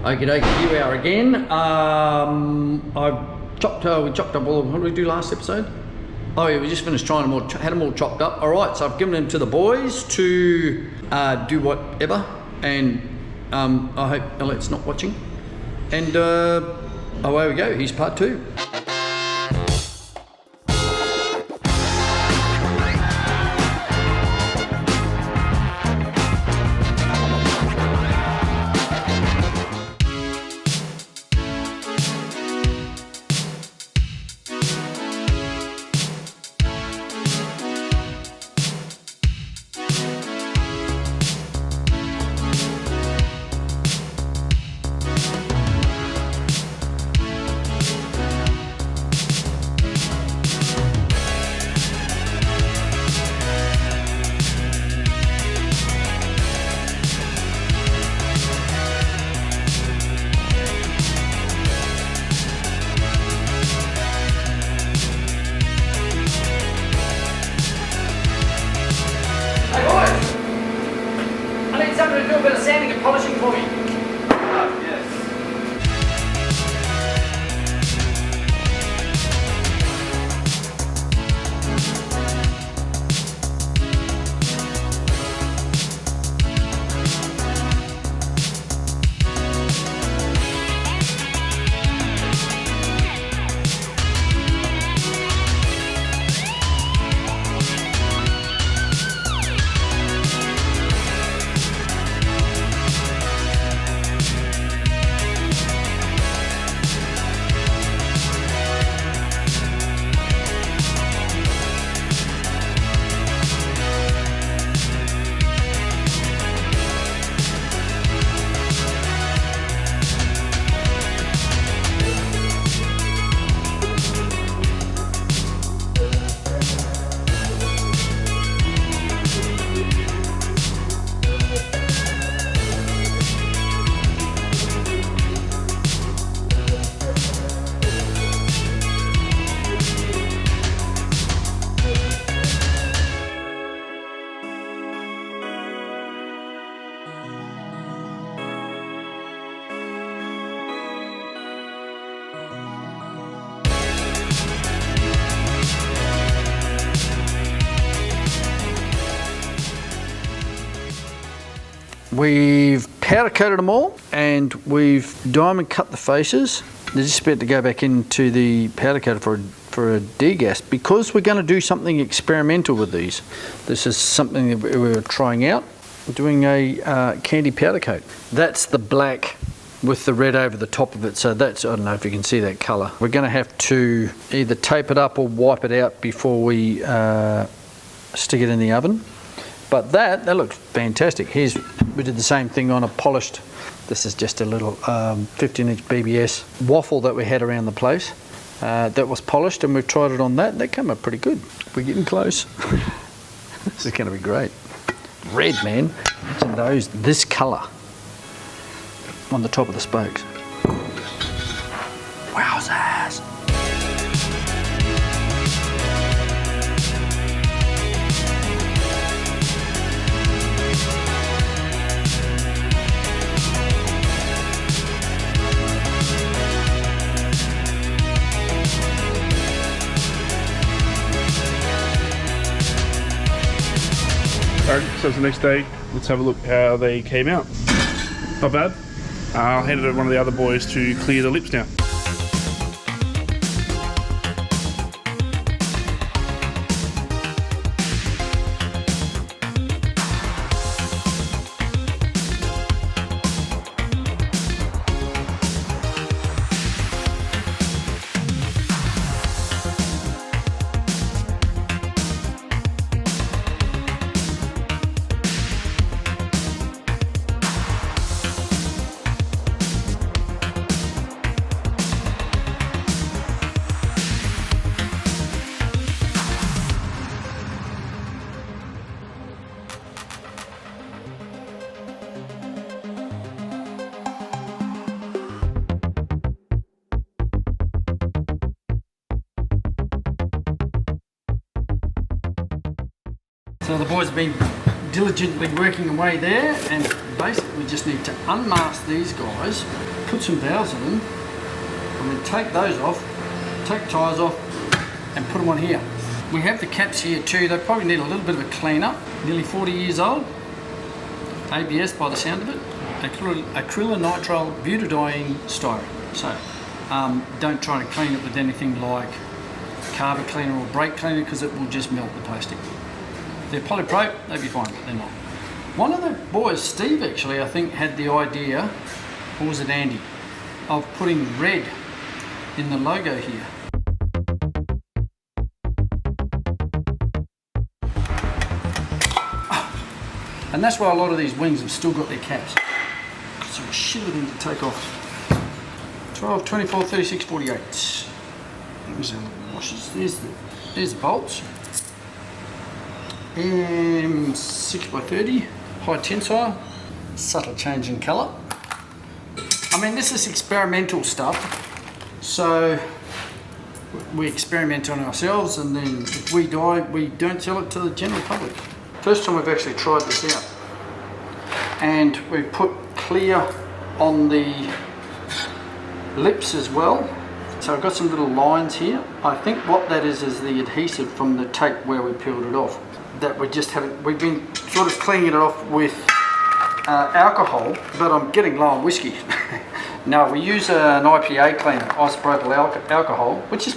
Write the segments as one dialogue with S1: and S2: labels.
S1: Okie dokie, here we are again. We chopped up all of them. What did we do last episode? Oh yeah, we just finished trying them all, had them all chopped up. All right, so I've given them to the boys to do whatever, and I hope Elliot's not watching. And away we go, here's part 2. Somebody to do a bit of sanding and polishing for me. Oh, yes. We've powder coated them all, and we've diamond cut the faces. They're just about to go back into the powder coater for a degas, because we're going to do something experimental with these. This is something that we were trying out, doing a candy powder coat. That's the black with the red over the top of it, so that's, I don't know if you can see that colour. We're going to have to either tape it up or wipe it out before we stick it in the oven. But that looks fantastic. We did the same thing on a polished, this is just a little 15-inch BBS waffle that we had around the place. That was polished, and we've tried it on that. That came up pretty good. We're getting close. This is going to be great. Red, man. Imagine those, this colour on the top of the spokes. Wowzers.
S2: Alright, so it's the next day. Let's have a look how they came out. Not bad. I'll hand it to one of the other boys to clear the lips now.
S1: So the boys have been diligently working away there, and basically we just need to unmask these guys, put some valves in them, and then take those off, take tyres off, and put them on here. We have the caps here too. They probably need a little bit of a clean up. Nearly 40 years old. ABS by the sound of it. Acrylonitrile butadiene styrene. So don't try to clean it with anything like carburetor cleaner or brake cleaner, because it will just melt the plastic. If they're polyprop, they'd be fine, but they're not. One of the boys, Steve actually, I think had the idea, or was it Andy, of putting red in the logo here. And that's why a lot of these wings have still got their caps. So a shit of them to take off. 12, 24, 36, 48. There's the washers. There's the bolts. 6x30, high tensile, subtle change in colour. I mean, this is experimental stuff, so we experiment on ourselves, and then if we die, we don't sell it to the general public. First time we've actually tried this out, and we put clear on the lips as well. So I've got some little lines here. I think what that is the adhesive from the tape where we peeled it off. That we've been sort of cleaning it off with alcohol, but I'm getting low on whiskey. No, we use an IPA cleaner, isopropyl alcohol, which is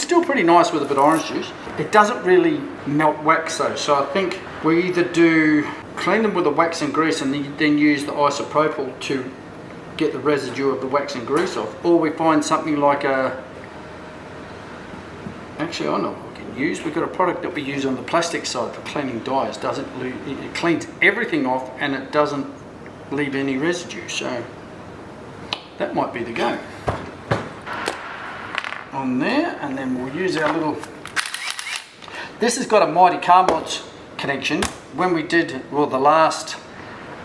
S1: still pretty nice with a bit of orange juice. It doesn't really melt wax though, so I think we either clean them with the wax and grease and then use the isopropyl to get the residue of the wax and grease off, or we find something like actually I know what we can use. We've got a product that we use on the plastic side for cleaning dyes. It cleans everything off and it doesn't leave any residue, so that might be the go on there. And then we'll use our little, this has got a Mighty Car Mods connection. When we did, well, the last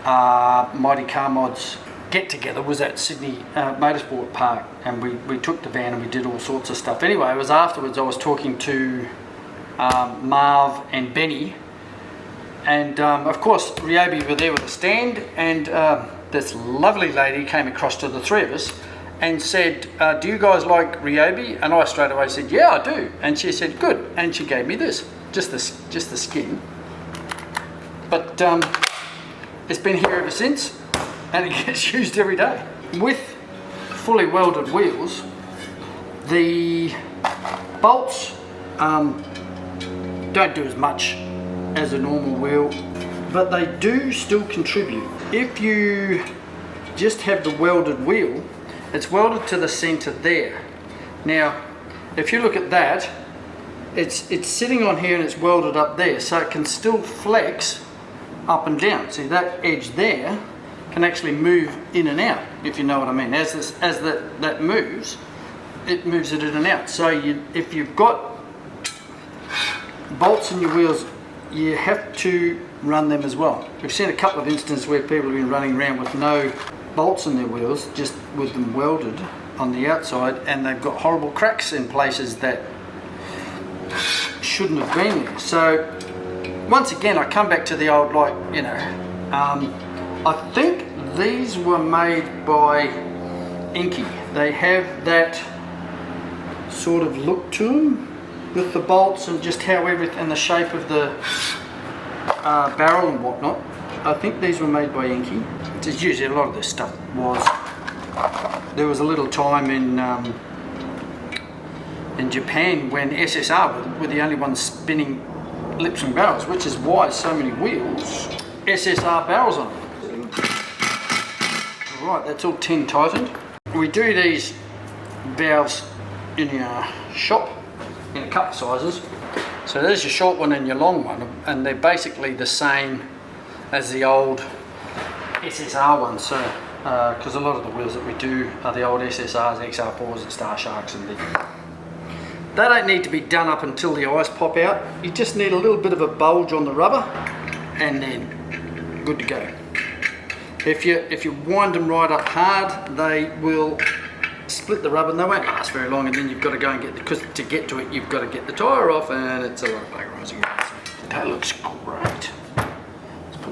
S1: Mighty Car Mods get together was at Sydney Motorsport Park, and we took the van and we did all sorts of stuff. Anyway, it was afterwards I was talking to Marv and Benny, and of course Ryobi were there with a stand, and this lovely lady came across to the three of us and said, do you guys like Ryobi? And I straight away said, yeah, I do. And she said, good. And she gave me this, just the skin. But it's been here ever since, and it gets used every day. With fully welded wheels, the bolts don't do as much as a normal wheel, but they do still contribute. If you just have the welded wheel, it's welded to the center there. Now, if you look at that, it's sitting on here and it's welded up there, so it can still flex up and down. See, that edge there can actually move in and out, if you know what I mean. As that moves, it moves it in and out. So if you've got bolts in your wheels, you have to run them as well. We've seen a couple of instances where people have been running around with no bolts in their wheels, just with them welded on the outside, and they've got horrible cracks in places that shouldn't have been there. So once again, I come back to the old, like, you know, I think these were made by Inky. They have that sort of look to them with the bolts and just how everything, and the shape of the barrel and whatnot. I think these were made by Inky. It's usually a lot of this stuff was. There was a little time in Japan when SSR were the only ones spinning lips and barrels, which is why so many wheels SSR barrels on them. Right, that's all tin tightened. We do these valves in our shop in a couple sizes. So there's your short one and your long one, and they're basically the same as the old SSR ones. So, because a lot of the wheels that we do are the old SSRs, XR4s and Star Sharks, and they don't need to be done up until the eyes pop out. You just need a little bit of a bulge on the rubber, and then good to go. If you wind them right up hard, they will split the rubber and they won't last very long, and then you've got to go and because to get to it you've got to get the tyre off, and it's a lot of plagiarising. That looks great. Let's put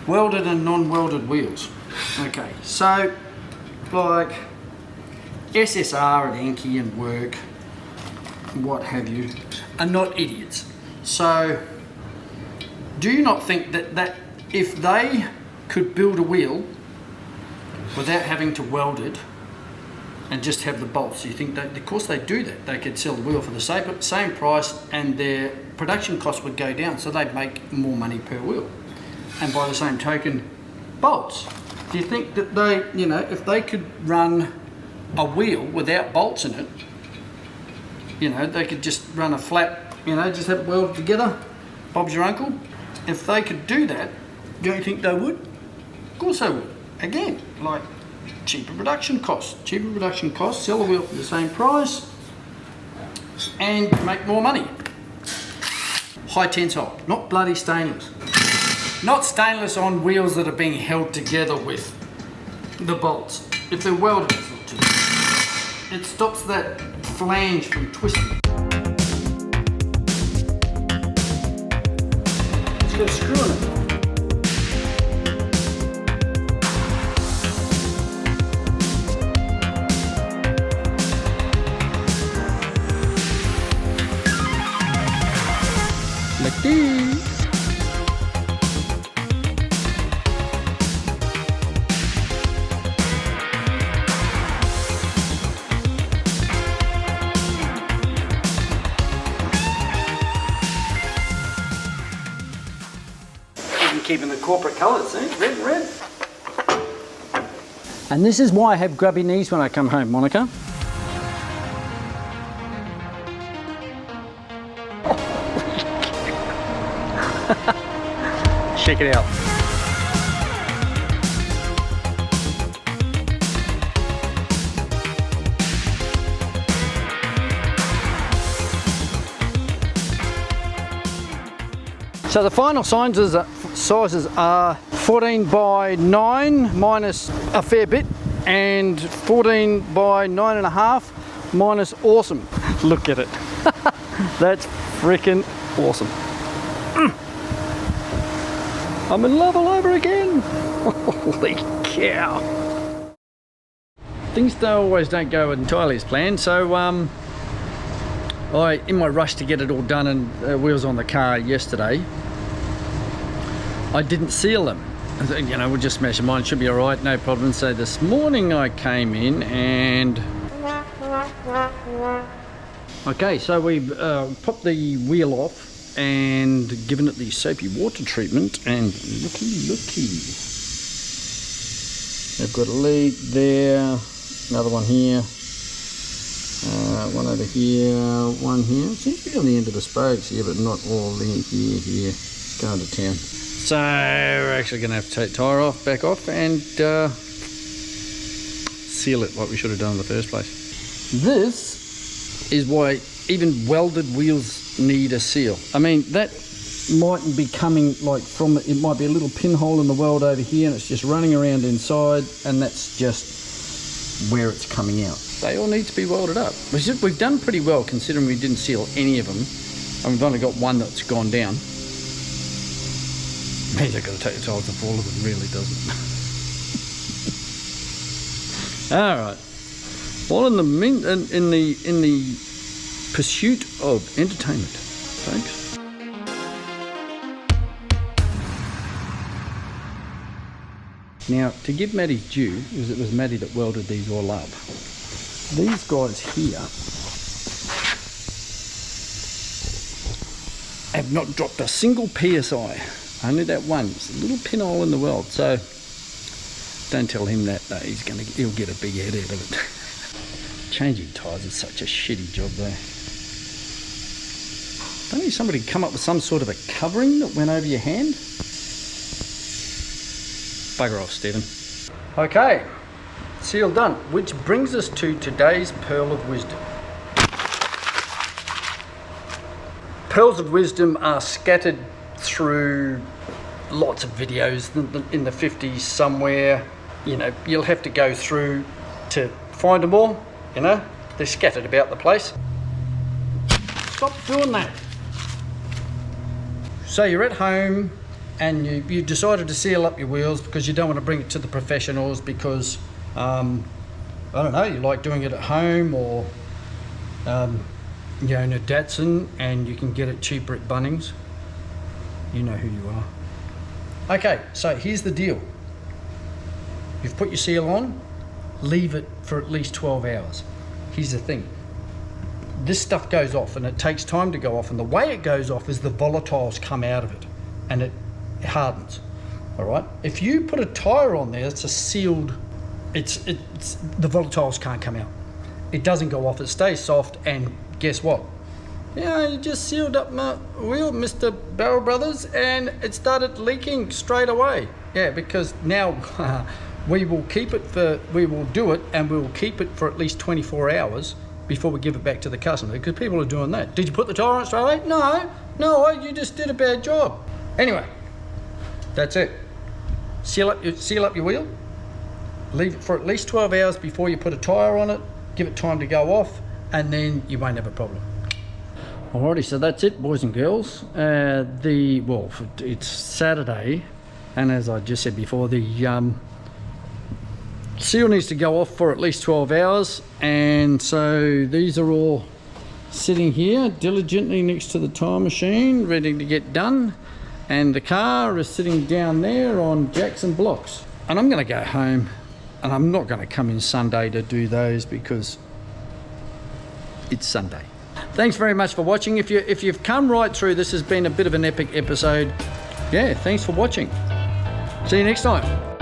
S1: welded and non-welded wheels. Okay, so like SSR and Enki and Work, what have you, are not idiots. So do you not think that if they could build a wheel without having to weld it and just have the bolts, you think that, of course they do that, they could sell the wheel for the same price and their production costs would go down, so they'd make more money per wheel. And by the same token, bolts. Do you think that they, you know, if they could run a wheel without bolts in it, you know, they could just run a flat, you know, just have it welded together, Bob's your uncle. If they could do that, don't you think they would? Of course they would. Again, like cheaper production costs, sell the wheel for the same price and make more money. High tensile, not bloody stainless. Not stainless on wheels that are being held together with the bolts. If they're welded, it's not too bad. It stops that flange from twisting. It's got a screw in it. Like this. Keeping the corporate colours, see? Red and red. And this is why I have grubby knees when I come home, Monica. Check it out. So the final sizes are 14 by 9 minus a fair bit and 14 by 9.5 minus awesome. Look at it. That's freaking awesome. I'm in love all over again. Holy cow. Things always don't go entirely as planned, so in my rush to get it all done and wheels on the car yesterday, I didn't seal them. I thought, you know, we'll just smash them on, should be all right, no problem. So this morning I came in and... Okay, so we've popped the wheel off and given it the soapy water treatment, and looky. They've got a leak there, another one here, one over here, one here. It seems to be on the end of the spokes here, but not all here. It's going to town. So we're actually going to have to take tyre off, back off, and seal it like we should have done in the first place. This is why even welded wheels need a seal. I mean, that mightn't be coming like from, it might be a little pinhole in the weld over here and it's just running around inside, and that's just where it's coming out. They all need to be welded up. We've done pretty well considering we didn't seal any of them, and we've only got one that's gone down. Means I've got to take the tiles off all of them, really, doesn't it? All right. All in the pursuit of entertainment, folks. Now, to give Maddie's due, because it was Maddie that welded these all up, these guys here have not dropped a single PSI. Only that one. It's a little pinhole in the weld. So don't tell him that. No, he'll get a big head out of it. Changing tyres is such a shitty job though. Don't you somebody come up with some sort of a covering that went over your hand? Bugger off, Stephen. Okay, seal done. Which brings us to today's Pearl of Wisdom. Pearls of wisdom are scattered through lots of videos in the 50s somewhere. You know, you'll have to go through to find them all, you know. They're scattered about the place. Stop doing that. So you're at home, and you decided to seal up your wheels because you don't want to bring it to the professionals because, I don't know, you like doing it at home, or you own a Datsun and you can get it cheaper at Bunnings. You know who you are. Okay, so here's the deal. You've put your seal on, leave it for at least 12 hours. Here's the thing. This stuff goes off and it takes time to go off, and the way it goes off is the volatiles come out of it and it hardens. All right. If you put a tire on there, it's a sealed. It's the volatiles can't come out. It doesn't go off. It stays soft. And guess what? Yeah, you just sealed up my wheel, Mr. Barrel Brothers, and it started leaking straight away. Yeah, because now we will do it, and we will keep it for at least 24 hours before we give it back to the customer, because people are doing that. Did you put the tire on straight away? No, you just did a bad job. Anyway, that's it. Seal up your wheel, leave it for at least 12 hours before you put a tire on it, give it time to go off, and then you won't have a problem. Alrighty, so that's it, boys and girls. It's Saturday, and as I just said before, the seal needs to go off for at least 12 hours, and so these are all sitting here diligently next to the tire machine, ready to get done, and the car is sitting down there on Jackson blocks. And I'm going to go home, and I'm not going to come in Sunday to do those because it's Sunday. Thanks very much for watching. If you've come right through, this has been a bit of an epic episode. Yeah, thanks for watching. See you next time.